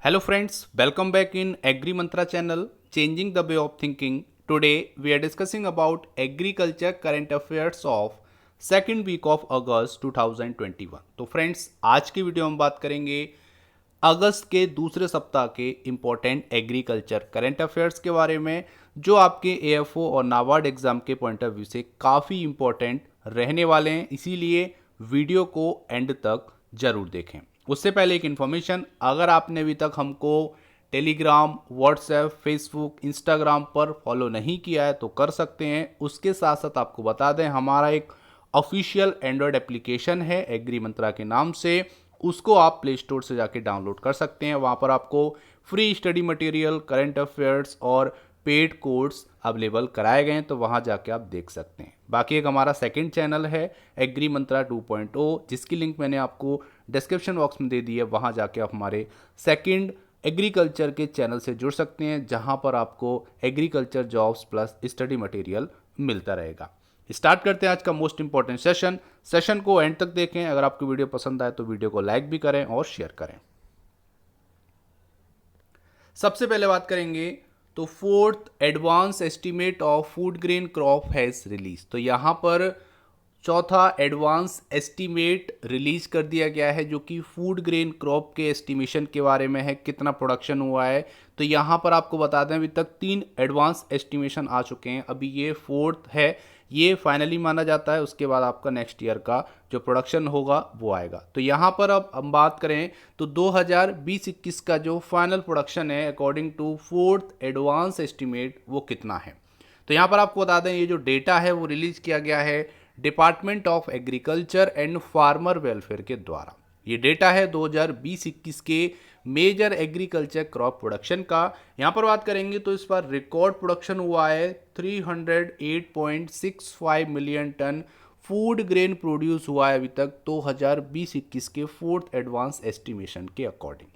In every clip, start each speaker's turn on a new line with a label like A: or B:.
A: Hello friends, welcome back in Agri Mantra channel, changing the way of thinking. Today we are discussing about agriculture current affairs of second week of August 2021. तो friends आज की video में बात करेंगे अगस्त के दूसरे सप्ताह के इम्पोर्टेंट एग्रीकल्चर करंट अफेयर्स के बारे में, जो आपके एएफओ और नाबार्ड एग्जाम के पॉइंट ऑफ व्यू से काफ़ी इम्पोर्टेंट रहने वाले हैं। इसीलिए वीडियो को एंड तक जरूर देखें। उससे पहले एक इन्फॉर्मेशन, अगर आपने अभी तक हमको टेलीग्राम, व्हाट्सएप, फेसबुक, इंस्टाग्राम पर फॉलो नहीं किया है तो कर सकते हैं। उसके साथ साथ आपको बता दें, हमारा एक ऑफिशियल एंड्रॉयड एप्लीकेशन है एग्री मंत्रा के नाम से, उसको आप प्ले स्टोर से जाके डाउनलोड कर सकते हैं। वहाँ पर आपको free study material, current affairs और पेड कोर्स अवेलेबल कराए गए हैं, तो वहाँ जाके आप देख सकते हैं। बाकी एक हमारा सेकंड चैनल है एग्री मंत्रा 2.0, जिसकी लिंक मैंने आपको डिस्क्रिप्शन बॉक्स में दे दी है। वहाँ जाके आप हमारे सेकंड एग्रीकल्चर के चैनल से जुड़ सकते हैं, जहाँ पर आपको agriculture jobs plus study material मिलता रहेगा। स्टार्ट करते हैं आज का मोस्ट इंपॉर्टेंट सेशन को एंड तक देखें। अगर आपको वीडियो पसंद आए तो वीडियो को लाइक भी करें और शेयर करें। सबसे पहले बात करेंगे तो fourth advance estimate of food grain crop has release. तो यहाँ पर चौथा एडवांस एस्टीमेट रिलीज कर दिया गया है, जो कि फूड ग्रेन क्रॉप के एस्टिमेशन के बारे में है, कितना प्रोडक्शन हुआ है। तो यहाँ पर आपको बता दें, अभी तक 3 एडवांस एस्टिमेशन आ चुके हैं, अभी ये फोर्थ है, ये फाइनली माना जाता है। उसके बाद आपका नेक्स्ट ईयर का जो प्रोडक्शन होगा वो आएगा। तो यहाँ पर अब हम बात करें तो 2020-21 का जो फाइनल प्रोडक्शन है according to fourth advance estimate वो कितना है। तो यहाँ पर आपको बता दें, ये जो डेटा है वो रिलीज किया गया है department of agriculture and farmer welfare के द्वारा। ये डेटा है 2020-21 के मेजर एग्रीकल्चर क्रॉप प्रोडक्शन का। यहाँ पर बात करेंगे तो इस बार रिकॉर्ड प्रोडक्शन हुआ है 308.65 million ton food grain produce हुआ है अभी तक 2020-21 के फोर्थ एडवांस एस्टिमेशन के अकॉर्डिंग।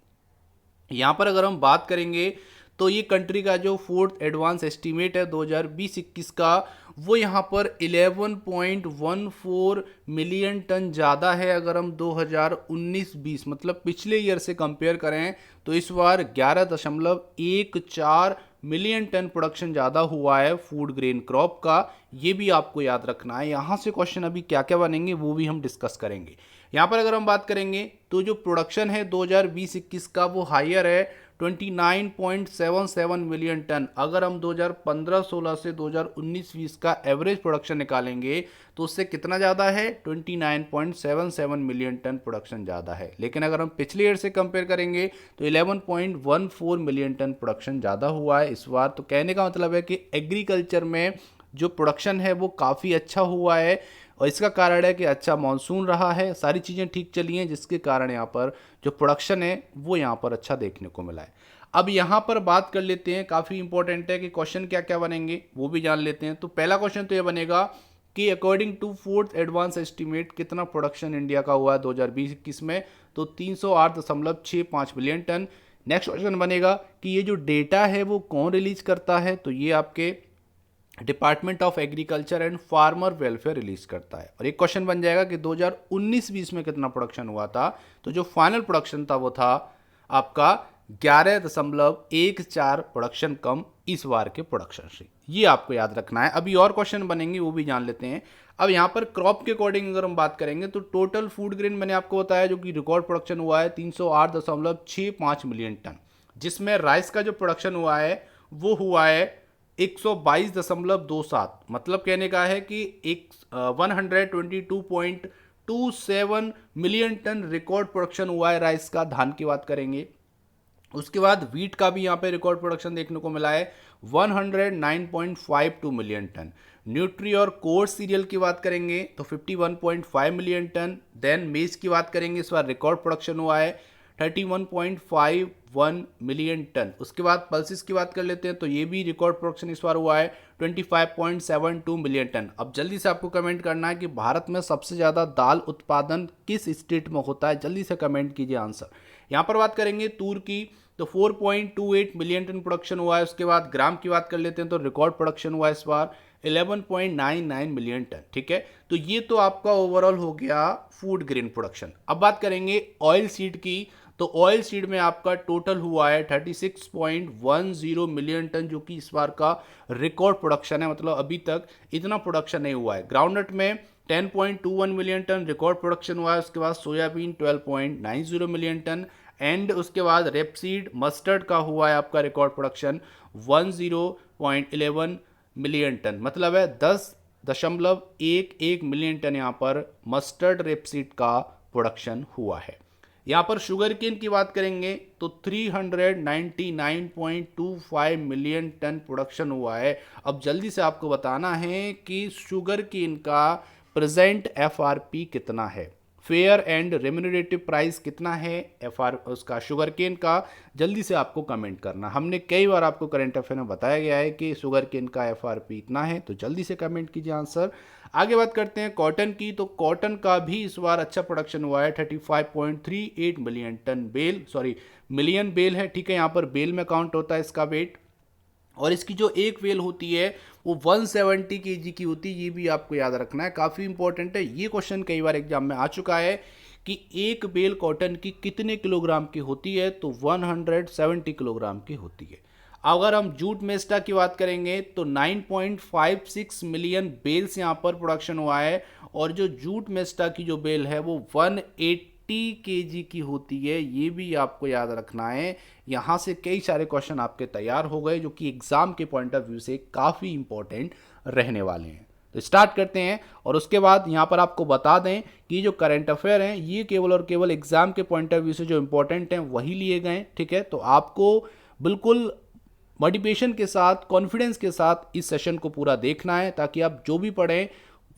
A: यहाँ पर अगर हम बात करेंगे तो ये कंट्री का जो फोर्थ एडवांस एस्टीमेट है 2020-21 का, वो यहाँ पर 11.14 मिलियन टन ज़्यादा है। अगर हम 2019-20 मतलब पिछले ईयर से कंपेयर करें तो इस बार 11.14 मिलियन टन प्रोडक्शन ज़्यादा हुआ है फूड ग्रेन क्रॉप का। ये भी आपको याद रखना है। यहाँ से क्वेश्चन अभी क्या क्या बनेंगे वो भी हम डिस्कस करेंगे। यहाँ पर अगर हम बात करेंगे तो जो प्रोडक्शन है 2020-21 का वो हायर है 29.77 मिलियन टन। अगर हम 2015-16 से 2019-20 का एवरेज प्रोडक्शन निकालेंगे तो उससे कितना ज़्यादा है, 29.77 मिलियन टन प्रोडक्शन ज़्यादा है। लेकिन अगर हम पिछले ईयर से कंपेयर करेंगे तो 11.14 मिलियन टन प्रोडक्शन ज़्यादा हुआ है इस बार। तो कहने का मतलब है कि एग्रीकल्चर में जो प्रोडक्शन है वो काफ़ी अच्छा हुआ है, और इसका कारण है कि अच्छा मानसून रहा है, सारी चीज़ें ठीक चली हैं, जिसके कारण यहाँ पर जो प्रोडक्शन है वो यहाँ पर अच्छा देखने को मिला है। अब यहाँ पर बात कर लेते हैं, काफ़ी इंपॉर्टेंट है कि क्वेश्चन क्या क्या बनेंगे वो भी जान लेते हैं। तो पहला क्वेश्चन तो ये बनेगा कि according to fourth advance estimate कितना प्रोडक्शन इंडिया का हुआ है 2020-21 में, तो 308.65 मिलियन टन। नेक्स्ट क्वेश्चन बनेगा कि ये जो डेटा है वो कौन रिलीज करता है, तो ये आपके department of agriculture and farmer welfare release करता है। और एक क्वेश्चन बन जाएगा कि 2019-20 में कितना प्रोडक्शन हुआ था, तो जो फाइनल प्रोडक्शन था वो था आपका 11.14 प्रोडक्शन कम इस बार के प्रोडक्शन से। ये आपको याद रखना है। अभी और क्वेश्चन बनेंगे वो भी जान लेते हैं। अब यहाँ पर क्रॉप के अकॉर्डिंग अगर हम बात करेंगे तो टोटल फूड ग्रेन मैंने आपको बताया जो कि रिकॉर्ड प्रोडक्शन हुआ है 308.65 मिलियन टन, जिसमें राइस का जो प्रोडक्शन हुआ है वो हुआ है 122.27। मतलब कहने का है कि 122.27 मिलियन टन रिकॉर्ड प्रोडक्शन हुआ है राइस का। धान की बात करेंगे, उसके बाद वीट का भी यहाँ पे रिकॉर्ड प्रोडक्शन देखने को मिला है 109.52 मिलियन टन। न्यूट्री और कोर्स सीरियल की बात करेंगे तो 51.5 मिलियन टन। देन मेज की बात करेंगे, इस बार रिकॉर्ड प्रोडक्शन हुआ है 31.51 मिलियन टन। उसके बाद पल्सेस की बात कर लेते हैं तो ये भी रिकॉर्ड प्रोडक्शन इस बार हुआ है 25.72 मिलियन टन। अब जल्दी से आपको कमेंट करना है कि भारत में सबसे ज़्यादा दाल उत्पादन किस स्टेट में होता है, जल्दी से कमेंट कीजिए आंसर। यहाँ पर बात करेंगे तूर की तो 4.28 मिलियन टन प्रोडक्शन हुआ है। उसके बाद ग्राम की बात कर लेते हैं तो रिकॉर्ड प्रोडक्शन हुआ है इस बार 11.99 मिलियन टन। ठीक है, तो ये तो आपका ओवरऑल हो गया फूड ग्रेन प्रोडक्शन। अब बात करेंगे ऑयल सीड की तो ऑयल सीड में आपका टोटल हुआ है 36.10 मिलियन टन, जो कि इस बार का रिकॉर्ड प्रोडक्शन है, मतलब अभी तक इतना प्रोडक्शन नहीं हुआ है। ग्राउंडनट में 10.21 मिलियन टन रिकॉर्ड प्रोडक्शन हुआ है। उसके बाद सोयाबीन 12.90 मिलियन टन, एंड उसके बाद रेपसीड मस्टर्ड का हुआ है आपका रिकॉर्ड प्रोडक्शन 10.11 मिलियन टन, मतलब है 10.11 मिलियन टन यहाँ पर मस्टर्ड रेपसीड का प्रोडक्शन हुआ है। यहाँ पर शुगर केन की बात करेंगे तो 399.25 मिलियन टन प्रोडक्शन हुआ है। अब जल्दी से आपको बताना है कि शुगर केन का प्रेजेंट एफआरपी कितना है, फेयर एंड रेम्यूनरेटिव प्राइस कितना है उसका शुगर केन का, जल्दी से आपको कमेंट करना। हमने कई बार आपको करंट अफेयर में बताया गया है कि शुगर केन का एफआरपी इतना है, तो जल्दी से कमेंट कीजिए आंसर। आगे बात करते हैं कॉटन की, तो कॉटन का भी इस बार अच्छा प्रोडक्शन हुआ है, 35.38 मिलियन टन मिलियन बेल है, ठीक है। यहाँ पर बेल में काउंट होता है इसका वेट, और इसकी जो एक बेल होती है वो 170 केजी की होती है, ये भी आपको याद रखना है, काफ़ी इंपॉर्टेंट है। ये क्वेश्चन कई बार एग्जाम में आ चुका है कि एक बेल कॉटन की कितने किलोग्राम की होती है, तो 170 किलोग्राम की होती है। अगर हम जूट मेस्टा की बात करेंगे तो 9.56 मिलियन बेल्स यहाँ पर प्रोडक्शन हुआ है, और जो जूट मेस्टा की जो बेल है वो 180 केजी की होती है, ये भी आपको याद रखना है। यहाँ से कई सारे क्वेश्चन आपके तैयार हो गए जो कि एग्जाम के पॉइंट ऑफ व्यू से काफ़ी इंपॉर्टेंट रहने वाले हैं। तो स्टार्ट करते हैं, और उसके बाद यहाँ पर आपको बता दें कि जो करंट अफेयर हैं ये केवल और केवल एग्जाम के पॉइंट ऑफ व्यू से जो इंपॉर्टेंट हैं वही लिए गए, ठीक है। तो आपको बिल्कुल मोटिवेशन के साथ, कॉन्फिडेंस के साथ इस सेशन को पूरा देखना है, ताकि आप जो भी पढ़ें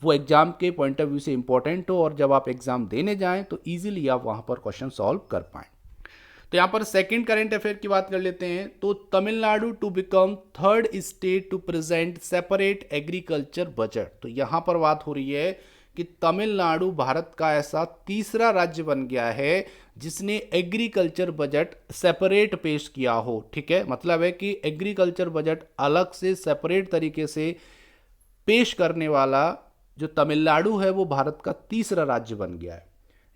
A: वो एग्जाम के पॉइंट ऑफ व्यू से इंपॉर्टेंट हो, और जब आप एग्जाम देने जाएं तो इजीली आप वहां पर क्वेश्चन सॉल्व कर पाएं। तो यहाँ पर सेकंड करंट अफेयर की बात कर लेते हैं, तो Tamil Nadu to become third state to present separate agriculture budget. तो यहाँ पर बात हो रही है कि तमिलनाडु भारत का ऐसा तीसरा राज्य बन गया है जिसने एग्रीकल्चर बजट सेपरेट पेश किया हो, ठीक है। मतलब है कि एग्रीकल्चर बजट अलग से सेपरेट तरीके से पेश करने वाला जो तमिलनाडु है वो भारत का तीसरा राज्य बन गया है।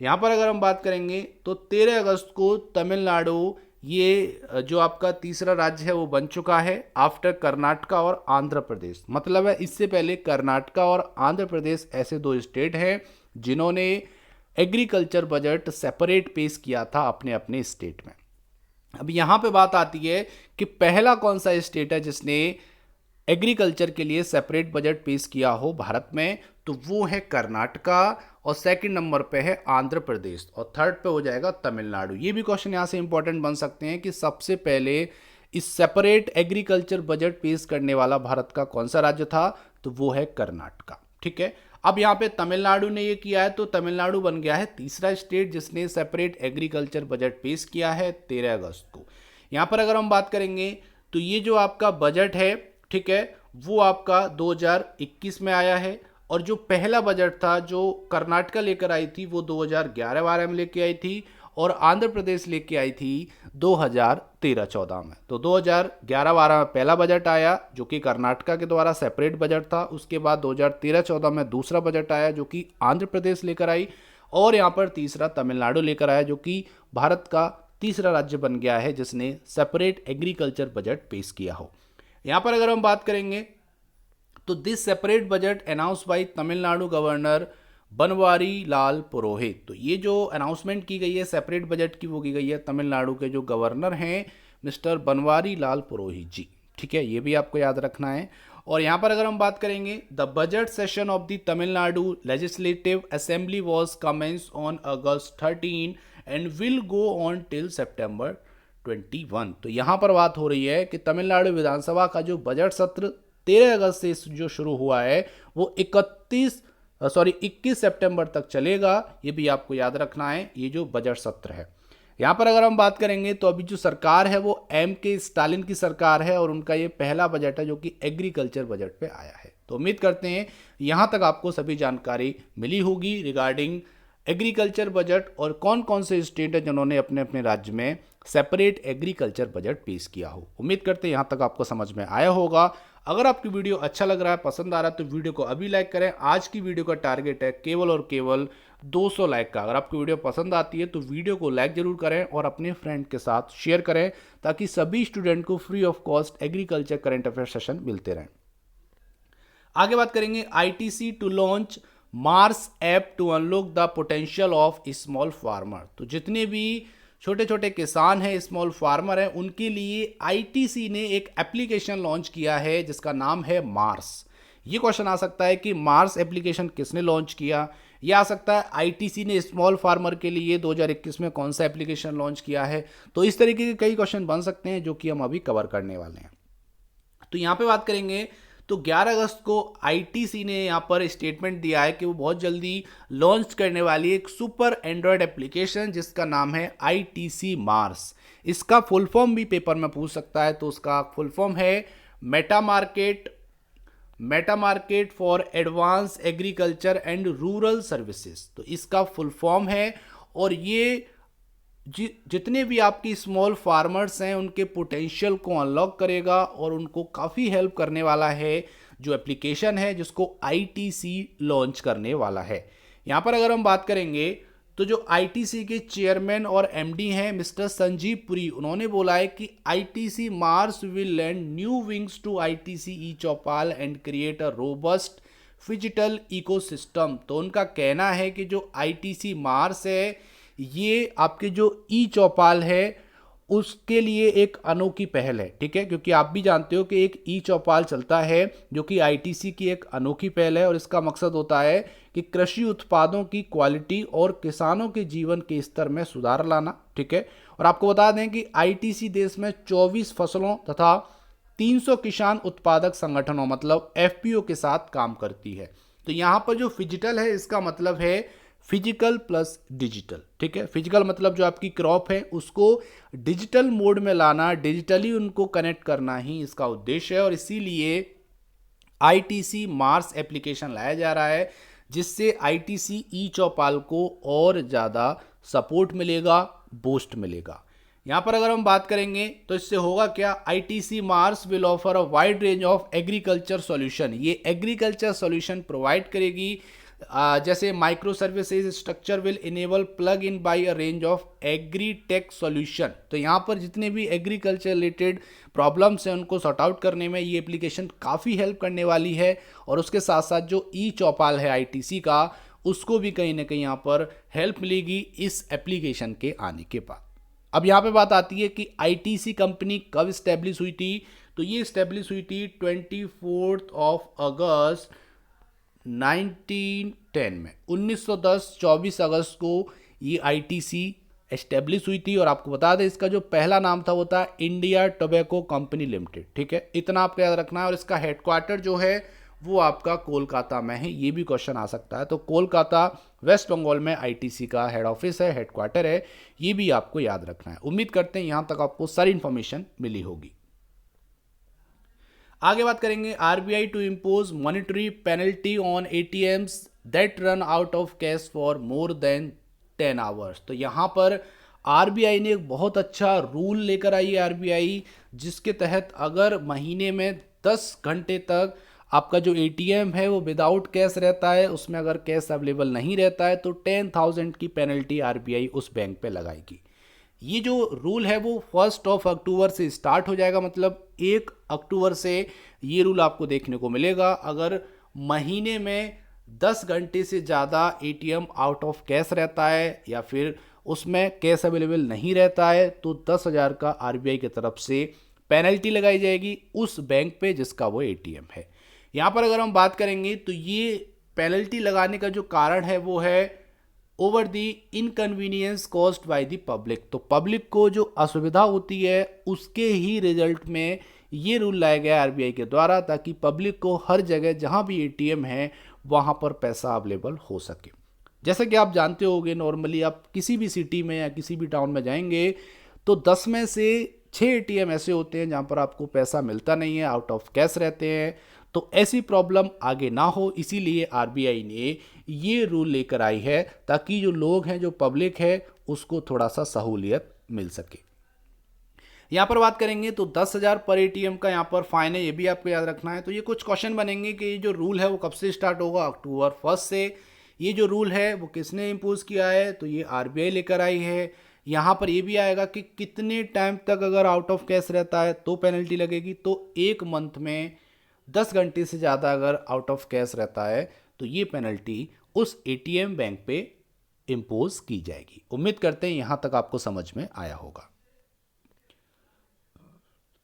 A: यहाँ पर अगर हम बात करेंगे तो 13 अगस्त को तमिलनाडु ये जो आपका तीसरा राज्य है वो बन चुका है, आफ्टर कर्नाटका और आंध्र प्रदेश। मतलब है इससे पहले कर्नाटका और आंध्र प्रदेश ऐसे दो स्टेट हैं जिन्होंने एग्रीकल्चर बजट सेपरेट पेश किया था अपने अपने स्टेट में। अब यहाँ पे बात आती है कि पहला कौन सा स्टेट है जिसने एग्रीकल्चर के लिए सेपरेट बजट पेश किया हो भारत में, तो वो है कर्नाटका, और सेकंड नंबर पे है आंध्र प्रदेश, और थर्ड पे हो जाएगा तमिलनाडु। ये भी क्वेश्चन यहाँ से इंपॉर्टेंट बन सकते हैं कि सबसे पहले इस सेपरेट एग्रीकल्चर बजट पेश करने वाला भारत का कौन सा राज्य था, तो वो है कर्नाटका, ठीक है। अब यहाँ पे तमिलनाडु ने ये किया है, तो तमिलनाडु बन गया है तीसरा स्टेट जिसने सेपरेट एग्रीकल्चर बजट पेश किया है 13 अगस्त को। यहाँ पर अगर हम बात करेंगे तो ये जो आपका बजट है, ठीक है, वो आपका 2021 में आया है, और जो पहला बजट था जो कर्नाटका लेकर आई थी वो 2011-12 में लेके आई थी, और आंध्र प्रदेश लेके आई थी 2013-14 में। तो 2011-12 में पहला बजट आया जो कि कर्नाटका के द्वारा सेपरेट बजट था, उसके बाद 2013-14 में दूसरा बजट आया जो कि आंध्र प्रदेश लेकर आई, और यहाँ पर तीसरा तमिलनाडु लेकर आया जो कि भारत का तीसरा राज्य बन गया है जिसने सेपरेट एग्रीकल्चर बजट पेश किया हो। यहाँ पर अगर हम बात करेंगे तो this separate budget announce by Tamil Nadu governor Banwari Lal Purohit. तो ये जो अनाउंसमेंट की गई है सेपरेट बजट की वो की गई है तमिलनाडु के जो गवर्नर हैं मिस्टर बनवारी लाल पुरोहित जी, ठीक है, ये भी आपको याद रखना है। और यहाँ पर अगर हम बात करेंगे the budget session of the Tamil Nadu legislative assembly was commence on August 13 and will go on till September 21। तो यहाँ पर बात हो रही है कि तमिलनाडु विधानसभा का जो बजट सत्र 13 अगस्त से जो शुरू हुआ है वो 21 सितंबर तक चलेगा, ये भी आपको याद रखना है, ये जो बजट सत्र है। यहाँ पर अगर हम बात करेंगे तो अभी जो सरकार है वो के स्टालिन की सरकार है, और उनका ये पहला बजट है जो कि एग्रीकल्चर बजट पे आया है। तो उम्मीद करते हैं यहाँ तक आपको सभी जानकारी मिली होगी रिगार्डिंग एग्रीकल्चर बजट, और कौन कौन से स्टेट है जिन्होंने अपने अपने राज्य में सेपरेट एग्रीकल्चर बजट पेश किया हो। उम्मीद करते हैं यहाँ तक आपको समझ में आया होगा। अगर आपकी वीडियो अच्छा लग रहा है, पसंद आ रहा है, तो वीडियो को अभी लाइक करें। आज की वीडियो का टारगेट है केवल और केवल 200 लाइक का। अगर आपकी वीडियो पसंद आती है तो वीडियो को लाइक जरूर करें और अपने फ्रेंड के साथ शेयर करें, ताकि सभी स्टूडेंट को free of cost agriculture current affair session मिलते रहें। आगे बात करेंगे ITC to launch MAARS app to unlock the potential of small farmer. तो जितने भी छोटे छोटे किसान हैं, स्मॉल फार्मर हैं, उनके लिए आईटीसी ने एक एप्लीकेशन लॉन्च किया है जिसका नाम है मार्स। ये क्वेश्चन आ सकता है कि मार्स एप्लीकेशन किसने लॉन्च किया। यह आ सकता है आईटीसी ने स्मॉल फार्मर के लिए 2021 में कौन सा एप्लीकेशन लॉन्च किया है। तो इस तरीके के कई क्वेश्चन बन सकते हैं जो कि हम अभी कवर करने वाले हैं। तो यहाँ पे बात करेंगे तो 11 अगस्त को आईटीसी ने यहाँ पर स्टेटमेंट दिया है कि वो बहुत जल्दी लॉन्च करने वाली एक सुपर एंड्रॉयड एप्लीकेशन जिसका नाम है आईटीसी मार्स। इसका फुल फॉर्म भी पेपर में पूछ सकता है, तो उसका फुल फॉर्म है Meta market for advance agriculture and rural services. तो इसका फुल फॉर्म है, और ये जितने भी आपकी स्मॉल फार्मर्स हैं उनके पोटेंशियल को अनलॉक करेगा और उनको काफ़ी हेल्प करने वाला है जो एप्लीकेशन है जिसको आईटीसी लॉन्च करने वाला है। यहाँ पर अगर हम बात करेंगे तो जो आईटीसी के चेयरमैन और एमडी हैं मिस्टर संजीव पुरी, उन्होंने बोला है कि ITC MAARS will lend new wings to ITC e Choupal and create a robust digital ecosystem. तो उनका कहना है कि जो आईटीसी मार्स है ये आपके जो ई चौपाल है उसके लिए एक अनोखी पहल है, ठीक है, क्योंकि आप भी जानते हो कि एक ई चौपाल चलता है जो कि आईटीसी की एक अनोखी पहल है, और इसका मकसद होता है कि कृषि उत्पादों की क्वालिटी और किसानों के जीवन के स्तर में सुधार लाना, ठीक है। और आपको बता दें कि आईटीसी देश में 24 फसलों तथा 300 किसान उत्पादक संगठनों मतलब एफपीओ के साथ काम करती है। तो यहाँ पर जो फिजिटल है इसका मतलब है फिजिकल प्लस डिजिटल, ठीक है। फिजिकल मतलब जो आपकी क्रॉप है उसको डिजिटल मोड में लाना, डिजिटली उनको कनेक्ट करना ही इसका उद्देश्य है, और इसीलिए आईटीसी मार्स एप्लीकेशन लाया जा रहा है जिससे आईटीसी ई चौपाल को और ज़्यादा सपोर्ट मिलेगा, बूस्ट मिलेगा। यहाँ पर अगर हम बात करेंगे तो इससे होगा क्या, ITC MAARS will offer a wide range of agriculture solution. ये एग्रीकल्चर सॉल्यूशन प्रोवाइड करेगी, जैसे micro services structure will enable plug in by a range of agri tech solution. तो यहाँ पर जितने भी एग्रीकल्चर रिलेटेड प्रॉब्लम्स हैं उनको सॉर्ट आउट करने में ये एप्लीकेशन काफ़ी हेल्प करने वाली है, और उसके साथ साथ जो ई चौपाल है आईटीसी का उसको भी कहीं ना कहीं यहाँ पर हेल्प मिलेगी इस एप्लीकेशन के आने के बाद। अब यहाँ पे बात आती है कि आईटीसी कंपनी कब इस्टेब्लिश हुई थी। तो ये इस्टेब्लिश हुई थी 24 अगस्त 1910 में, 1910 24 अगस्त को ये आईटीसी एस्टेब्लिश हुई थी। और आपको बता दें इसका जो पहला नाम था वो था इंडिया टोबैको कंपनी लिमिटेड, ठीक है, इतना आपको याद रखना है। और इसका हेडक्वार्टर जो है वो आपका कोलकाता में है, ये भी क्वेश्चन आ सकता है। तो कोलकाता वेस्ट बंगाल में आईटीसी का हेड ऑफिस है, हेडक्वार्टर है, ये भी आपको याद रखना है। उम्मीद करते हैं यहाँ तक आपको सारी इंफॉर्मेशन मिली होगी। आगे बात करेंगे RBI to impose monetary penalty on ATMs that run out of cash for more than 10 hours. तो यहाँ पर आरबीआई ने एक बहुत अच्छा रूल लेकर आई है आरबीआई, जिसके तहत अगर महीने में 10 घंटे तक आपका जो एटीएम है वो विदाउट कैश रहता है, उसमें अगर कैश अवेलेबल नहीं रहता है तो 10,000 की पेनल्टी आरबीआई उस बैंक पे लगाएगी। ये जो रूल है वो 1 अक्टूबर से स्टार्ट हो जाएगा, मतलब 1 अक्टूबर से ये रूल आपको देखने को मिलेगा। अगर महीने में 10 घंटे से ज़्यादा एटीएम आउट ऑफ कैश रहता है या फिर उसमें कैश अवेलेबल नहीं रहता है तो 10,000 का आरबीआई की तरफ से पेनल्टी लगाई जाएगी उस बैंक पे जिसका वो एटीएम है। यहाँ पर अगर हम बात करेंगे तो ये पेनल्टी लगाने का जो कारण है वो है over the inconvenience caused by the public. तो पब्लिक को जो असुविधा होती है उसके ही रिजल्ट में ये रूल लाया गया आरबीआई के द्वारा, ताकि पब्लिक को हर जगह जहाँ भी एटीएम है वहाँ पर पैसा अवेलेबल हो सके। जैसे कि आप जानते होंगे, नॉर्मली आप किसी भी सिटी में या किसी भी टाउन में जाएंगे तो 10 में से 6 एटीएम ऐसे होते हैं जहाँ पर आपको पैसा मिलता नहीं है, आउट ऑफ कैश रहते हैं। तो ऐसी प्रॉब्लम आगे ना हो, इसीलिए आरबीआई ने ये रूल लेकर आई है ताकि जो लोग हैं, जो पब्लिक है, उसको थोड़ा सा सहूलियत मिल सके। यहाँ पर बात करेंगे तो 10,000 पर एटीएम का यहाँ पर फाइन है, ये भी आपको याद रखना है। तो ये कुछ क्वेश्चन बनेंगे कि ये जो रूल है वो कब से स्टार्ट होगा, अक्टूबर 1 से। ये जो रूल है वो किसने इम्पोज किया है, तो ये आरबीआई लेकर आई है। यहाँ पर ये भी आएगा कि कितने टाइम तक अगर आउट ऑफ कैश रहता है तो पेनल्टी लगेगी। तो एक मंथ में 10 घंटे से ज़्यादा अगर आउट ऑफ कैश रहता है तो ये पेनल्टी उस एटीएम बैंक पे इम्पोज की जाएगी। उम्मीद करते हैं यहाँ तक आपको समझ में आया होगा।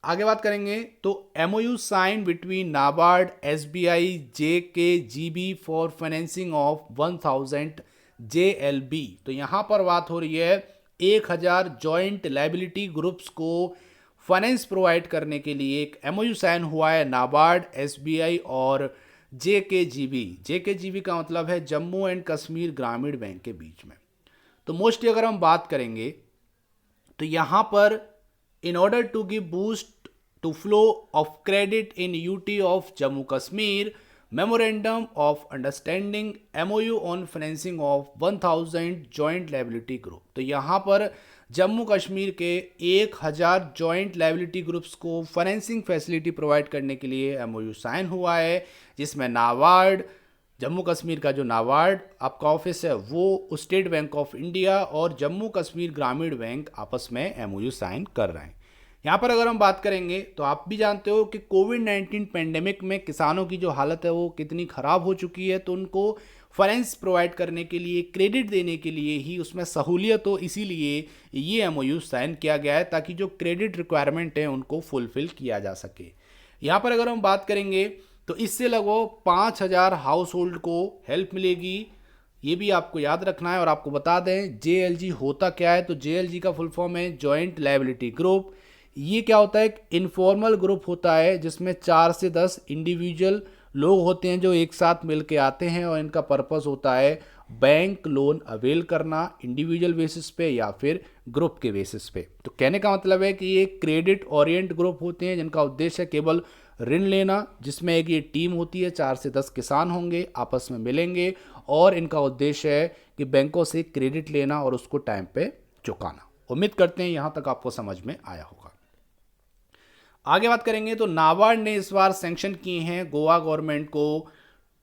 A: आगे बात करेंगे तो MOU sign between NABARD SBI JKGB for financing of 1000 JLB। तो यहाँ पर बात हो रही है 1000 जॉइंट लाइबिलिटी ग्रुप्स को फाइनेंस प्रोवाइड करने के लिए एक MOU साइन हुआ है नाबार्ड SBI और JKGB का मतलब है जम्मू एंड कश्मीर ग्रामीण बैंक के बीच में। तो मोस्टली अगर हम बात करेंगे तो यहाँ पर in order to give boost to flow of credit in UT of Jammu Kashmir, Memorandum of Understanding MOU on financing of 1000 joint liability group। तो यहाँ पर जम्मू कश्मीर के 1000 जॉइंट लाइबिलिटी ग्रुप्स को फाइनेंसिंग फैसिलिटी प्रोवाइड करने के लिए MOU साइन हुआ है, जिसमें नाबार्ड, जम्मू कश्मीर का जो नाबार्ड आपका ऑफिस है वो स्टेट बैंक ऑफ इंडिया और जम्मू कश्मीर ग्रामीण बैंक आपस में MOU साइन कर रहे हैं। यहाँ पर अगर हम बात करेंगे तो आप भी जानते हो कि कोविड-19 पेंडेमिक में किसानों की जो हालत है वो कितनी ख़राब हो चुकी है। तो उनको फाइनेंस प्रोवाइड करने के लिए, क्रेडिट देने के लिए ही उसमें सहूलियत हो, इसीलिए ये MOU साइन किया गया है ताकि जो क्रेडिट रिक्वायरमेंट है उनको फुलफिल किया जा सके। यहाँ पर अगर हम बात करेंगे तो इससे लगभग 5000 हाउस होल्ड को हेल्प मिलेगी, ये भी आपको याद रखना है। और आपको बता दें JLG होता क्या है, तो JLG का फुल फॉर्म है जॉइंट लाइबिलिटी ग्रुप। ये क्या होता है, एक इनफॉर्मल ग्रुप होता है जिसमें 4 से 10 इंडिविजुअल लोग होते हैं जो एक साथ मिलके आते हैं और इनका पर्पस होता है बैंक लोन अवेल करना इंडिविजुअल बेसिस पे या फिर ग्रुप के बेसिस पे। तो कहने का मतलब है कि ये क्रेडिट ओरिएंट ग्रुप होते हैं जिनका उद्देश्य है केवल ऋण लेना, जिसमें एक ये टीम होती है, 4 से 10 किसान होंगे, आपस में मिलेंगे और इनका उद्देश्य है कि बैंकों से क्रेडिट लेना और उसको टाइम पे चुकाना। उम्मीद करते हैं यहाँ तक आपको समझ में आया होगा। आगे बात करेंगे तो नाबार्ड ने इस बार सैंक्शन किए हैं गोवा गवर्नमेंट को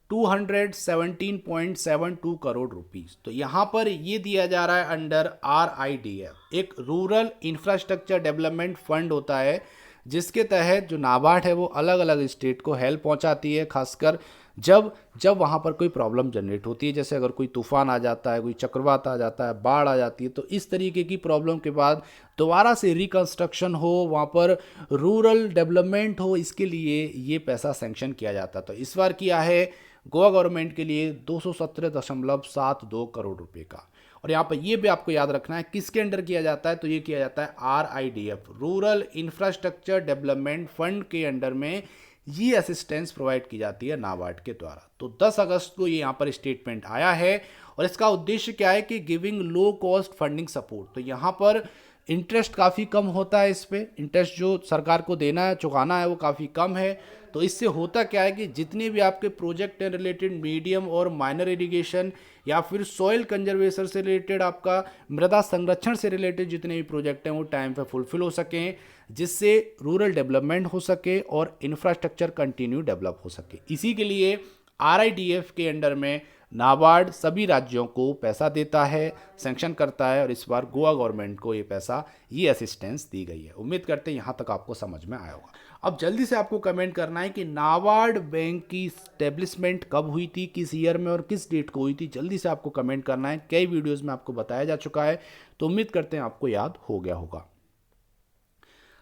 A: 217.72 करोड़ रुपीस। तो यहाँ पर ये दिया जा रहा है अंडर RIDF, एक रूरल इंफ्रास्ट्रक्चर डेवलपमेंट फंड होता है जिसके तहत जो नाबार्ड है वो अलग अलग स्टेट को हेल्प पहुँचाती है, खासकर जब वहाँ पर कोई प्रॉब्लम जनरेट होती है, जैसे अगर कोई तूफान आ जाता है, कोई चक्रवात आ जाता है, बाढ़ आ जाती है, तो इस तरीके की प्रॉब्लम के बाद दोबारा से रिकंस्ट्रक्शन हो, वहाँ पर रूरल डेवलपमेंट हो, इसके लिए ये पैसा सैंक्शन किया जाता है। तो इस बार किया है गोवा गवर्नमेंट के लिए 217.72 करोड़ रुपए का। और यहाँ पर ये भी आपको याद रखना है किसके अंडर किया जाता है, तो ये किया जाता है RIDF, rural infrastructure development fund के अंडर में ये असिस्टेंस प्रोवाइड की जाती है नाबार्ड के द्वारा। तो 10 अगस्त को ये यहाँ पर स्टेटमेंट आया है और इसका उद्देश्य क्या है कि giving low cost funding support. तो यहाँ पर इंटरेस्ट काफ़ी कम होता है, इस पे इंटरेस्ट जो सरकार को देना है, चुकाना है, वो काफ़ी कम है। तो इससे होता क्या है कि जितने भी आपके प्रोजेक्ट हैं रिलेटेड मीडियम और माइनर इरिगेशन या फिर सॉइल कंजर्वेशन से रिलेटेड, आपका मृदा संरक्षण से रिलेटेड जितने भी प्रोजेक्ट हैं वो टाइम पे फुलफिल हो सकें, जिससे रूरल डेवलपमेंट हो सके और इंफ्रास्ट्रक्चर कंटिन्यू डेवलप हो सके। इसी के लिए RIDF के अंडर में नाबार्ड सभी राज्यों को पैसा देता है, सैंक्शन करता है, और इस बार गोवा गवर्नमेंट को ये पैसा, ये असिस्टेंस दी गई है। उम्मीद करते हैं यहाँ तक आपको समझ में आया होगा। अब जल्दी से आपको कमेंट करना है कि नाबार्ड बैंक की स्टेब्लिशमेंट कब हुई थी, किस ईयर में और किस डेट को हुई थी। जल्दी से आपको कमेंट करना है, कई वीडियोज़ में आपको बताया जा चुका है, तो उम्मीद करते हैं आपको याद हो गया होगा।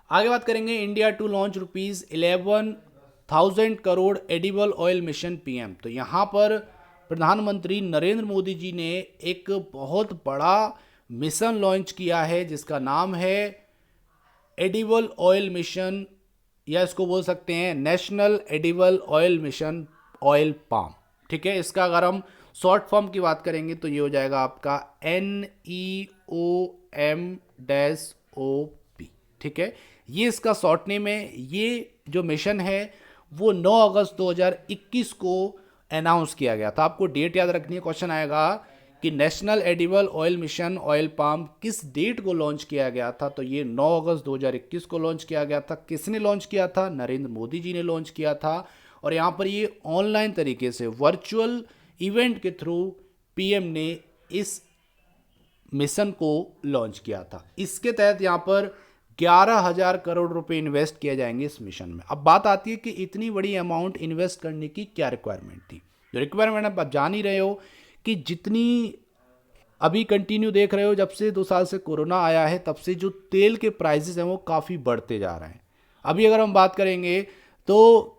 A: आगे बात करेंगे India to launch ₹11,000 crore edible oil mission PM। तो यहाँ पर प्रधानमंत्री नरेंद्र मोदी जी ने एक बहुत बड़ा मिशन लॉन्च किया है जिसका नाम है एडिबल ऑयल मिशन, या इसको बोल सकते हैं national edible oil mission oil palm. ठीक है, इसका अगर हम शॉर्ट फॉर्म की बात करेंगे तो ये हो जाएगा आपका NEOM-OP। ठीक है, ये इसका शॉर्ट नेम है। ये जो मिशन है वो 9 अगस्त 2021 को अनाउंस किया गया था। आपको डेट याद रखनी है, क्वेश्चन आएगा कि national edible oil mission oil palm किस डेट को लॉन्च किया गया था, तो ये 9 अगस्त 2021 को लॉन्च किया गया था। किसने लॉन्च किया था? नरेंद्र मोदी जी ने लॉन्च किया था। और यहाँ पर ये ऑनलाइन तरीके से वर्चुअल इवेंट के थ्रू पीएम ने इस मिशन को लॉन्च किया था। इसके तहत यहाँ पर 11,000 करोड़ रुपए इन्वेस्ट किए जाएंगे इस मिशन में। अब बात आती है कि इतनी बड़ी अमाउंट इन्वेस्ट करने की क्या रिक्वायरमेंट थी। जो रिक्वायरमेंट आप जान ही रहे हो कि जितनी अभी कंटिन्यू देख रहे हो, जब से 2 साल से कोरोना आया है तब से जो तेल के प्राइसेस हैं वो काफ़ी बढ़ते जा रहे हैं। अभी अगर हम बात करेंगे तो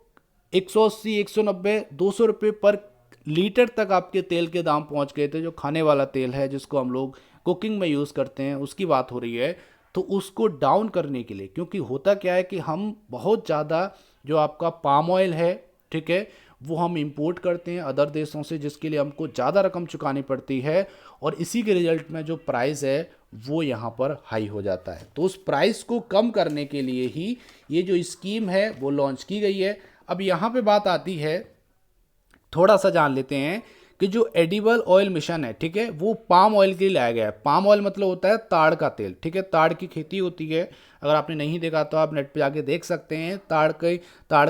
A: 180, 190, 200 रुपये पर लीटर तक आपके तेल के दाम पहुंच गए थे। जो खाने वाला तेल है जिसको हम लोग कुकिंग में यूज़ करते हैं उसकी बात हो रही है। तो उसको डाउन करने के लिए, क्योंकि होता क्या है कि हम बहुत ज़्यादा जो आपका पाम ऑयल है, ठीक है, वो हम इंपोर्ट करते हैं अदर देशों से, जिसके लिए हमको ज़्यादा रकम चुकानी पड़ती है और इसी के रिजल्ट में जो प्राइस है वो यहाँ पर हाई हो जाता है। तो उस प्राइस को कम करने के लिए ही ये जो स्कीम है वो लॉन्च की गई है। अब यहाँ पे बात आती है, थोड़ा सा जान लेते हैं कि जो एडिबल ऑयल मिशन है, ठीक है, वो पाम ऑयल के लिए लाया गया है। पाम ऑयल मतलब होता है ताड़ का तेल, ठीक है, ताड़ की खेती होती है। अगर आपने नहीं देखा तो आप नेट पे जाके देख सकते हैं। ताड़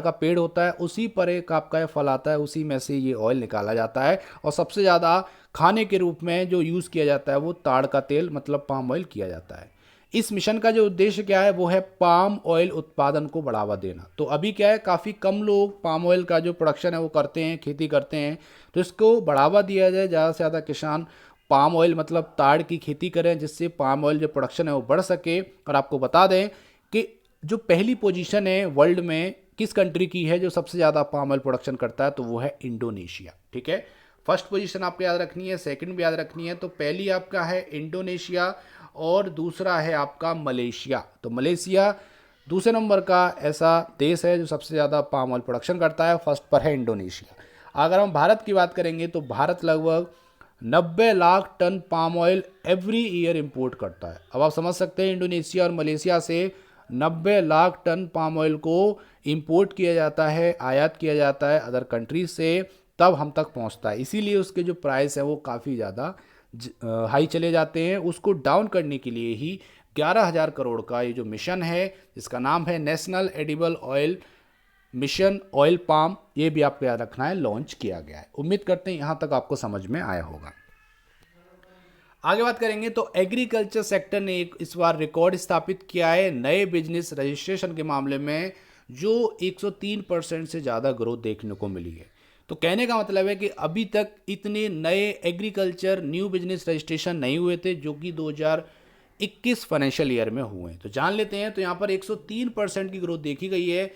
A: का पेड़ होता है, उसी पर एक आपका फल आता है, उसी में से ये ऑयल निकाला जाता है और सबसे ज़्यादा खाने के रूप में जो यूज़ किया जाता है वो ताड़ का तेल मतलब पाम ऑयल किया जाता है। इस मिशन का जो उद्देश्य क्या है वो है पाम ऑयल उत्पादन को बढ़ावा देना। तो अभी क्या है, काफ़ी कम लोग पाम ऑयल का जो प्रोडक्शन है वो करते हैं, खेती करते हैं। तो इसको बढ़ावा दिया जाए, ज़्यादा से ज़्यादा किसान पाम ऑयल मतलब ताड़ की खेती करें, जिससे पाम ऑयल जो प्रोडक्शन है वो बढ़ सके। और आपको बता दें कि जो पहली पोजीशन है वर्ल्ड में किस कंट्री की है जो सबसे ज़्यादा पाम ऑयल प्रोडक्शन करता है, तो वो है इंडोनेशिया, ठीक है। फर्स्ट पोजीशन आपको याद रखनी है, सेकंड भी याद रखनी है। तो पहली आपका है इंडोनेशिया और दूसरा है आपका मलेशिया। तो मलेशिया दूसरे नंबर का ऐसा देश है जो सबसे ज़्यादा पाम ऑयल प्रोडक्शन करता है, फर्स्ट पर है इंडोनेशिया। अगर हम भारत की बात करेंगे तो भारत लगभग 90 lakh ton palm oil every year import करता है। अब आप समझ सकते हैं इंडोनेशिया और मलेशिया से 90 लाख टन पाम ऑयल को इंपोर्ट किया जाता है, आयात किया जाता है अदर कंट्रीज से, तब हम तक पहुंचता है। इसीलिए उसके जो प्राइस है वो काफ़ी ज़्यादा हाई चले जाते हैं। उसको डाउन करने के लिए ही 11,000 करोड़ का ये जो मिशन है जिसका नाम है national edible oil mission oil palm, ये भी आपको याद रखना है, लॉन्च किया गया है। उम्मीद करते हैं यहाँ तक आपको समझ में आया होगा। आगे बात करेंगे तो एग्रीकल्चर सेक्टर ने इस बार रिकॉर्ड स्थापित किया है नए बिजनेस रजिस्ट्रेशन के मामले में, जो 103% से ज़्यादा ग्रोथ देखने को मिली है। तो कहने का मतलब है कि अभी तक इतने नए एग्रीकल्चर न्यू बिजनेस रजिस्ट्रेशन नहीं हुए थे जो कि 2021 फाइनेंशियल ईयर में हुए हैं। तो जान लेते हैं। तो यहाँ पर 103% की ग्रोथ देखी गई है।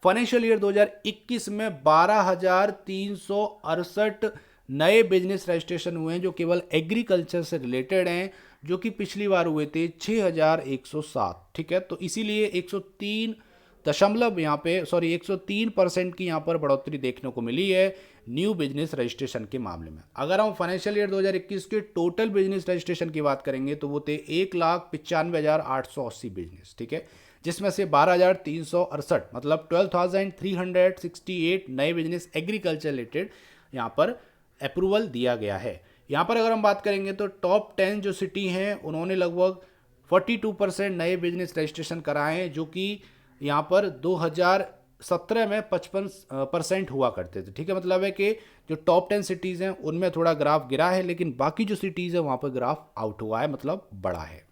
A: फाइनेंशियल ईयर 2021 में 12,368 नए बिजनेस रजिस्ट्रेशन हुए हैं जो केवल एग्रीकल्चर से रिलेटेड हैं, जो कि पिछली बार हुए थे 6,107, ठीक है। तो इसीलिए 103% की यहाँ पर बढ़ोतरी देखने को मिली है न्यू बिजनेस रजिस्ट्रेशन के मामले में। अगर हम फाइनेंशियल ईयर 2021 के टोटल बिजनेस रजिस्ट्रेशन की बात करेंगे तो वो थे 1,95,880 बिजनेस, ठीक है, जिसमें से 12,368 मतलब 12,368 नए बिजनेस एग्रीकल्चर रिलेटेड यहाँ पर अप्रूवल दिया गया है। यहाँ पर अगर हम बात करेंगे तो टॉप 10 जो सिटी हैं उन्होंने लगभग 42% नए बिजनेस रजिस्ट्रेशन कराए हैं, जो कि यहाँ पर 2017 में 55% हुआ करते थे, ठीक है। मतलब है कि जो टॉप 10 सिटीज़ हैं उनमें थोड़ा ग्राफ गिरा है, लेकिन बाकी जो सिटीज़ है वहाँ पर ग्राफ आउट हुआ है, मतलब बढ़ा है।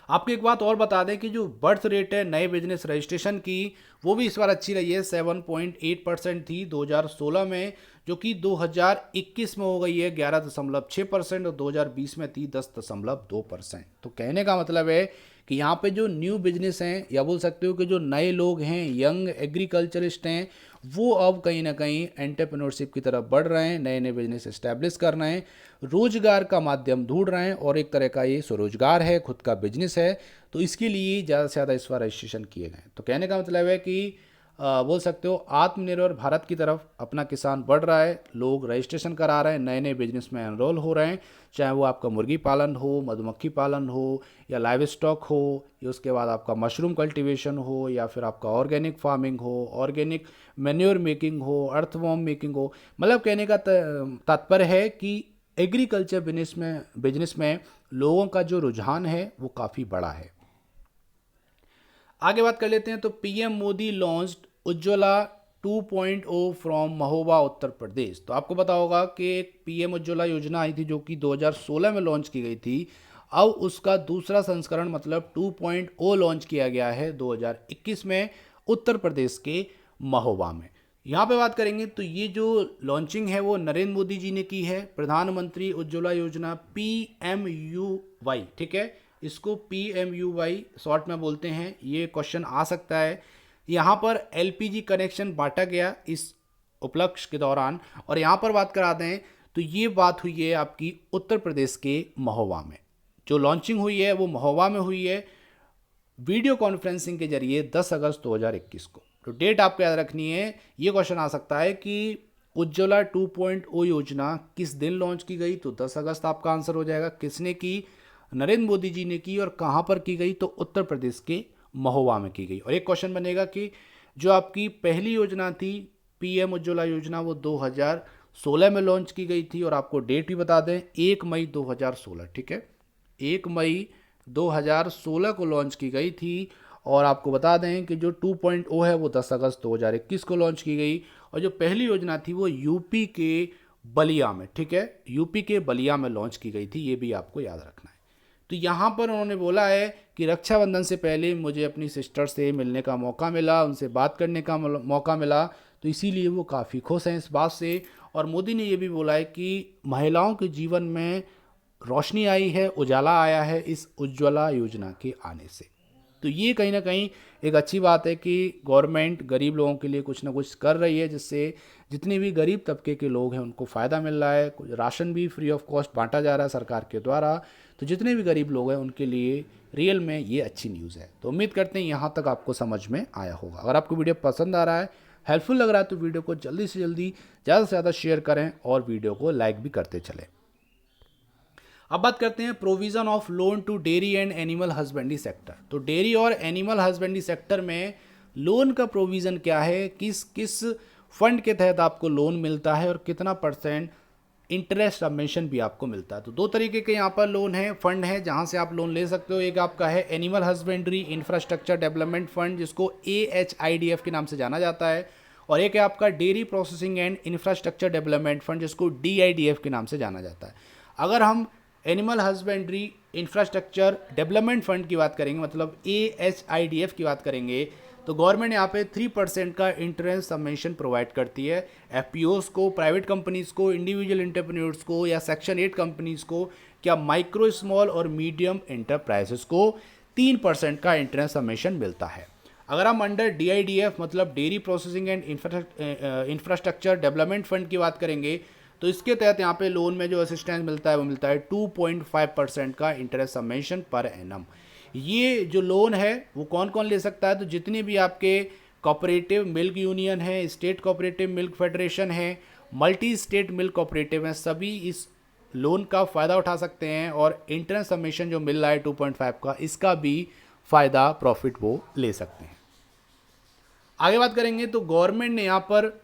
A: आपको एक बात और बता दें कि जो बर्थ रेट है नए बिजनेस रजिस्ट्रेशन की वो भी इस बार अच्छी रही है। 7.8% थी 2016 में, जो कि 2021 में हो गई है 11.6% और 2020 में थी 10.2%। तो कहने का मतलब है कि यहाँ पे जो न्यू बिजनेस हैं, या बोल सकते हो कि जो नए लोग हैं, यंग एग्रीकल्चरिस्ट हैं, वो अब कहीं ना कहीं एंटरप्रेन्योरशिप की तरफ बढ़ रहे हैं, नए नए बिजनेस एस्टैब्लिश कर रहे हैं, रोजगार का माध्यम ढूंढ रहे हैं और एक तरह का ये स्वरोजगार है, खुद का बिजनेस है। तो इसके लिए ज़्यादा से ज़्यादा इस बार रजिस्ट्रेशन किए गए। तो कहने का मतलब है कि बोल सकते हो आत्मनिर्भर भारत की तरफ अपना किसान बढ़ रहा है, लोग रजिस्ट्रेशन करा रहे हैं, नए नए बिजनेस में एनरोल हो रहे हैं, चाहे वो आपका मुर्गी पालन हो, मधुमक्खी पालन हो, या लाइव स्टॉक हो, या उसके बाद आपका मशरूम कल्टीवेशन हो, या फिर आपका ऑर्गेनिक फार्मिंग हो, ऑर्गेनिक मैन्योर मेकिंग हो, अर्थवॉर्म मेकिंग हो। मतलब कहने का तात्पर्य है कि एग्रीकल्चर बिजनेस में लोगों का जो रुझान है वो काफ़ी बड़ा है। आगे बात कर लेते हैं। तो PM Modi launched Ujjwala 2.0 from Mahoba Uttar Pradesh. तो आपको पता होगा कि एक पीएम उज्ज्वला योजना आई थी जो कि 2016 में लॉन्च की गई थी। अब उसका दूसरा संस्करण मतलब 2.0 लॉन्च किया गया है 2021 में उत्तर प्रदेश के महोबा में। यहाँ पे बात करेंगे तो ये जो लॉन्चिंग है वो नरेंद्र मोदी जी ने की है। प्रधानमंत्री उज्ज्वला योजना PMUY, ठीक है, इसको PMUY शॉर्ट में बोलते हैं। ये क्वेश्चन आ सकता है। यहाँ पर LPG कनेक्शन बांटा गया इस उपलक्ष्य के दौरान। और यहाँ पर बात करा दें तो ये बात हुई है आपकी उत्तर प्रदेश के महोबा में। जो लॉन्चिंग हुई है वो महोबा में हुई है वीडियो कॉन्फ्रेंसिंग के जरिए 10 अगस्त 2021 को। तो डेट आपको याद रखनी है। ये क्वेश्चन आ सकता है कि उज्ज्वला 2.0 योजना किस दिन लॉन्च की गई, तो 10 अगस्त आपका आंसर हो जाएगा। किसने की? नरेंद्र मोदी जी ने की। और कहाँ पर की गई? तो उत्तर प्रदेश के महोबा में की गई। और एक क्वेश्चन बनेगा कि जो आपकी पहली योजना थी पीएम उज्ज्वला योजना वो 2016 में लॉन्च की गई थी। और आपको डेट भी बता दें 1 मई 2016, ठीक है, 1 मई 2016 को लॉन्च की गई थी। और आपको बता दें कि जो 2.0 है वो 10 अगस्त 2021 को लॉन्च की गई। और जो पहली योजना थी वो यूपी के बलिया में, ठीक है, यूपी के बलिया में लॉन्च की गई थी। ये भी आपको याद रखना है। तो यहाँ पर उन्होंने बोला है कि रक्षाबंधन से पहले मुझे अपनी सिस्टर से मिलने का मौका मिला, उनसे बात करने का मौका मिला, तो इसीलिए वो काफ़ी खुश हैं इस बात से। और मोदी ने ये भी बोला है कि महिलाओं के जीवन में रोशनी आई है, उजाला आया है इस उज्ज्वला योजना के आने से। तो ये कहीं ना कहीं एक अच्छी बात है कि गवर्नमेंट गरीब लोगों के लिए कुछ ना कुछ कर रही है, जिससे जितने भी गरीब तबके के लोग हैं उनको फ़ायदा मिल रहा है। कुछ राशन भी फ्री ऑफ कॉस्ट बांटा जा रहा है सरकार के द्वारा। तो जितने भी गरीब लोग हैं उनके लिए रियल में ये अच्छी न्यूज़ है। तो उम्मीद करते हैं यहाँ तक आपको समझ में आया होगा। अगर आपको वीडियो पसंद आ रहा है, हेल्पफुल लग रहा है, तो वीडियो को जल्दी से जल्दी ज़्यादा से ज़्यादा शेयर करें और वीडियो को लाइक भी करते चलें। अब बात करते हैं provision of loan to dairy and animal husbandry sector. तो डेयरी और एनिमल हस्बेंड्री सेक्टर में लोन का प्रोविज़न क्या है, किस किस फंड के तहत आपको लोन मिलता है और कितना % इंटरेस्ट सबमिशन भी आपको मिलता है। तो दो तरीके के यहाँ पर लोन है, फंड है जहाँ से आप लोन ले सकते हो। एक आपका है animal husbandry infrastructure development fund, जिसको AHIDF के नाम से जाना जाता है। और एक है आपका dairy processing and infrastructure development fund, जिसको DIDF के नाम से जाना जाता है। अगर हम animal husbandry infrastructure development fund की बात करेंगे, मतलब AHIDF की बात करेंगे, तो गवर्नमेंट यहाँ पे 3% का इंटरेस्ट सबमिशन प्रोवाइड करती है FPOs को, प्राइवेट कंपनीज को, इंडिविजुअल एंटरप्रेन्योर्स को या सेक्शन 8 कंपनीज को, क्या माइक्रो स्मॉल और मीडियम एंटरप्राइजेस को 3% का इंटरेस्ट सबमिशन मिलता है। अगर हम अंडर DIDF मतलब dairy processing and infrastructure development fund की बात करेंगे, तो इसके तहत यहाँ पे लोन में जो असिस्टेंस मिलता है वो मिलता है 2.5% का इंटरेस्ट सबमिशन पर एनम। ये जो लोन है वो कौन कौन ले सकता है? तो जितने भी आपके कोऑपरेटिव मिल्क यूनियन है, स्टेट कोऑपरेटिव मिल्क फेडरेशन है, मल्टी स्टेट मिल्क कोऑपरेटिव है, सभी इस लोन का फ़ायदा उठा सकते हैं। और इंटरेस्ट सबमिशन जो मिल रहा है 2.5 का, इसका भी फ़ायदा प्रॉफिट वो ले सकते हैं। आगे बात करेंगे तो गवर्नमेंट ने यहाँ पर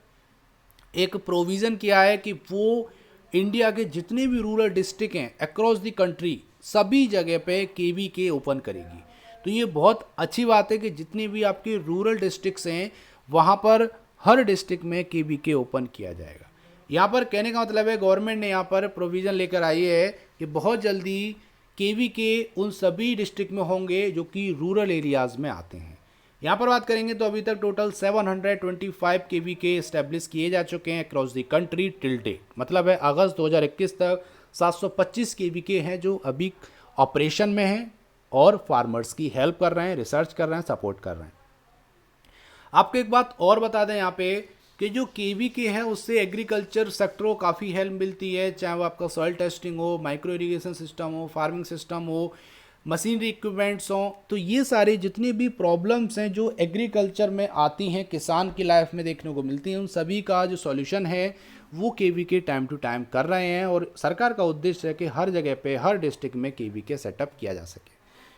A: एक प्रोविज़न किया है कि वो इंडिया के जितने भी रूरल डिस्ट्रिक्ट हैं अक्रॉस द कंट्री, सभी जगह पे KVK ओपन करेगी। तो ये बहुत अच्छी बात है कि जितनी भी आपके रूरल डिस्ट्रिक्ट्स हैं वहाँ पर हर डिस्ट्रिक्ट में KVK ओपन किया जाएगा। यहाँ पर कहने का मतलब है गवर्नमेंट ने यहाँ पर प्रोविज़न लेकर आई है कि बहुत जल्दी KVK उन सभी डिस्ट्रिक्ट में होंगे जो कि रूरल एरियाज़ में आते हैं। यहाँ पर बात करेंगे तो अभी तक टोटल 725 KVK इस्टेब्लिश किए जा चुके हैं across the country till date. मतलब है अगस्त 2021 तक 725 KVK हैं जो अभी ऑपरेशन में हैं और फार्मर्स की हेल्प कर रहे हैं, रिसर्च कर रहे हैं, सपोर्ट कर रहे हैं। आपको एक बात और बता दें यहाँ पे कि जो KVK है उससे एग्रीकल्चर सेक्टर को काफ़ी हेल्प मिलती है, चाहे वो आपका सॉइल टेस्टिंग हो, माइक्रो इरिगेशन सिस्टम हो, फार्मिंग सिस्टम हो, मशीनरी इक्विपमेंट्स हों। तो ये सारे जितनी भी प्रॉब्लम्स हैं जो एग्रीकल्चर में आती हैं, किसान की लाइफ में देखने को मिलती हैं, उन सभी का जो सॉल्यूशन है वो KVK टाइम टू टाइम कर रहे हैं। और सरकार का उद्देश्य है कि हर जगह पे, हर डिस्ट्रिक्ट में KVK सेटअप किया जा सके,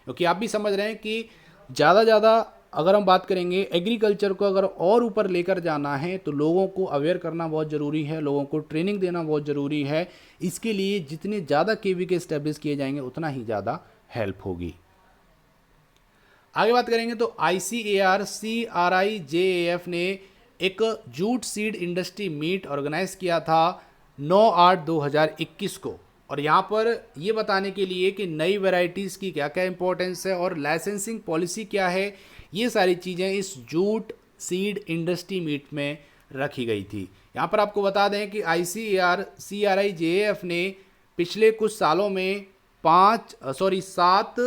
A: क्योंकि आप भी समझ रहे हैं कि ज़्यादा अगर हम बात करेंगे एग्रीकल्चर को अगर और ऊपर लेकर जाना है तो लोगों को अवेयर करना बहुत ज़रूरी है, लोगों को ट्रेनिंग देना बहुत ज़रूरी है। इसके लिए जितने ज़्यादा केवीके इस्टेब्लिश किए जाएंगे उतना ही ज़्यादा हेल्प होगी। आगे बात करेंगे तो ICAR CRIJAF ने एक jute seed industry meet organise किया था 9/8/2021 को, और यहाँ पर ये बताने के लिए कि नई वैरायटीज़ की क्या क्या इंपॉर्टेंस है और लाइसेंसिंग पॉलिसी क्या है, ये सारी चीज़ें इस जूट सीड इंडस्ट्री मीट में रखी गई थी। यहाँ पर आपको बता दें कि ICAR CRIJAF ने पिछले कुछ सालों में 7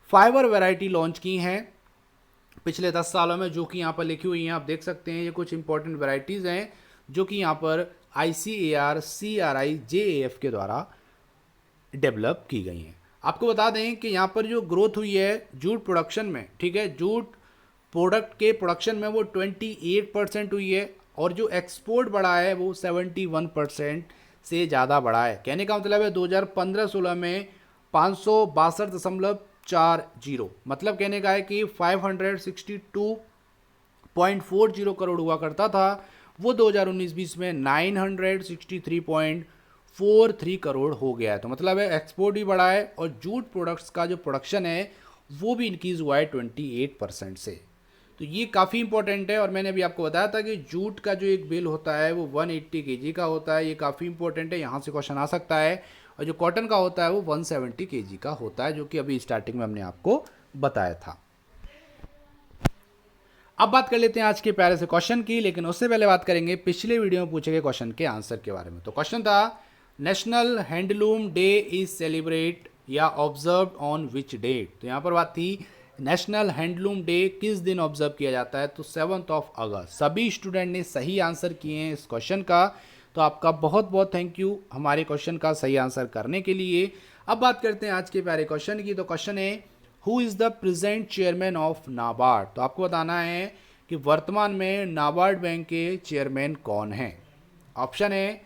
A: फाइबर वैरायटी लॉन्च की हैं पिछले 10 सालों में, जो कि यहाँ पर लिखी हुई हैं, आप देख सकते हैं। ये कुछ इंपॉर्टेंट वैरायटीज़ हैं जो कि यहाँ पर ICAR CRIJAF के द्वारा डेवलप की गई हैं। आपको बता दें कि यहाँ पर जो ग्रोथ हुई है जूट प्रोडक्शन में, ठीक है, जूट प्रोडक्ट के प्रोडक्शन में वो 28% हुई है, और जो एक्सपोर्ट बढ़ा है वो 71% से ज़्यादा बढ़ा है। कहने का मतलब है 2015-16 में 562.40, मतलब कहने का है कि 562.40 करोड़ हुआ करता था, वो 2019-20 में 963.43 करोड़ हो गया है। तो मतलब है एक्सपोर्ट भी बढ़ा है और जूट प्रोडक्ट्स का जो प्रोडक्शन है वो भी इंक्रीज हुआ है 28% से। तो ये काफ़ी इंपॉर्टेंट है, और मैंने अभी आपको बताया था कि जूट का जो एक बिल होता है वो 180 kg का होता है। ये काफ़ी इंपॉर्टेंट है, यहाँ से क्वेश्चन आ सकता है। और जो कॉटन का होता है वो 170 kg का होता है, जो कि अभी स्टार्टिंग में हमने आपको बताया था। अब बात कर लेते हैं आज के प्यारे से क्वेश्चन की, लेकिन उससे पहले बात करेंगे पिछले वीडियो में पूछे गए क्वेश्चन के आंसर के बारे में। तो क्वेश्चन था national handloom day is celebrate या ऑब्जर्व ऑन विच डेट। तो यहाँ पर बात थी नेशनल हैंडलूम डे किस दिन ऑब्जर्व किया जाता है, तो 7 अगस्त। सभी स्टूडेंट ने सही आंसर किए हैं इस क्वेश्चन का, तो आपका बहुत बहुत थैंक यू हमारे क्वेश्चन का सही आंसर करने के लिए। अब बात करते हैं आज के प्यारे क्वेश्चन की। तो क्वेश्चन है who is the present chairman of NABARD. तो आपको बताना है कि वर्तमान में नाबार्ड बैंक के चेयरमैन कौन हैं। ऑप्शन है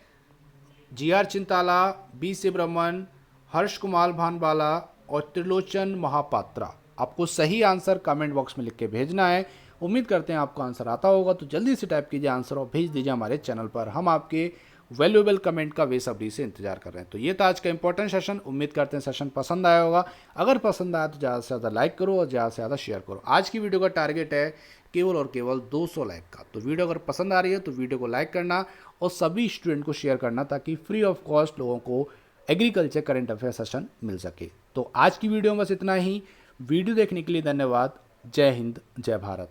A: GR चिंताला, B सुब्रमण्यन, हर्ष कुमार भानवाला और त्रिलोचन महापात्रा। आपको सही आंसर कमेंट बॉक्स में लिख के भेजना है। उम्मीद करते हैं आपको आंसर आता होगा, तो जल्दी से टाइप कीजिए आंसर और भेज दीजिए हमारे चैनल पर। हम आपके वैल्यूएबल कमेंट का बेसब्री से इंतजार कर रहे हैं। तो ये था आज का इंपॉर्टेंट सेशन। उम्मीद करते हैं सेशन पसंद आया होगा। अगर पसंद आया तो ज़्यादा से ज़्यादा लाइक करो और ज़्यादा से ज़्यादा शेयर करो। आज की वीडियो का टारगेट है केवल और केवल 200 लाइक का। तो वीडियो अगर पसंद आ रही है तो वीडियो को लाइक करना और सभी स्टूडेंट को शेयर करना, ताकि फ्री ऑफ कॉस्ट लोगों को एग्रीकल्चर करंट अफेयर सेशन मिल सके। तो आज की वीडियो में बस इतना ही। वीडियो देखने के लिए धन्यवाद। जय हिंद, जय भारत।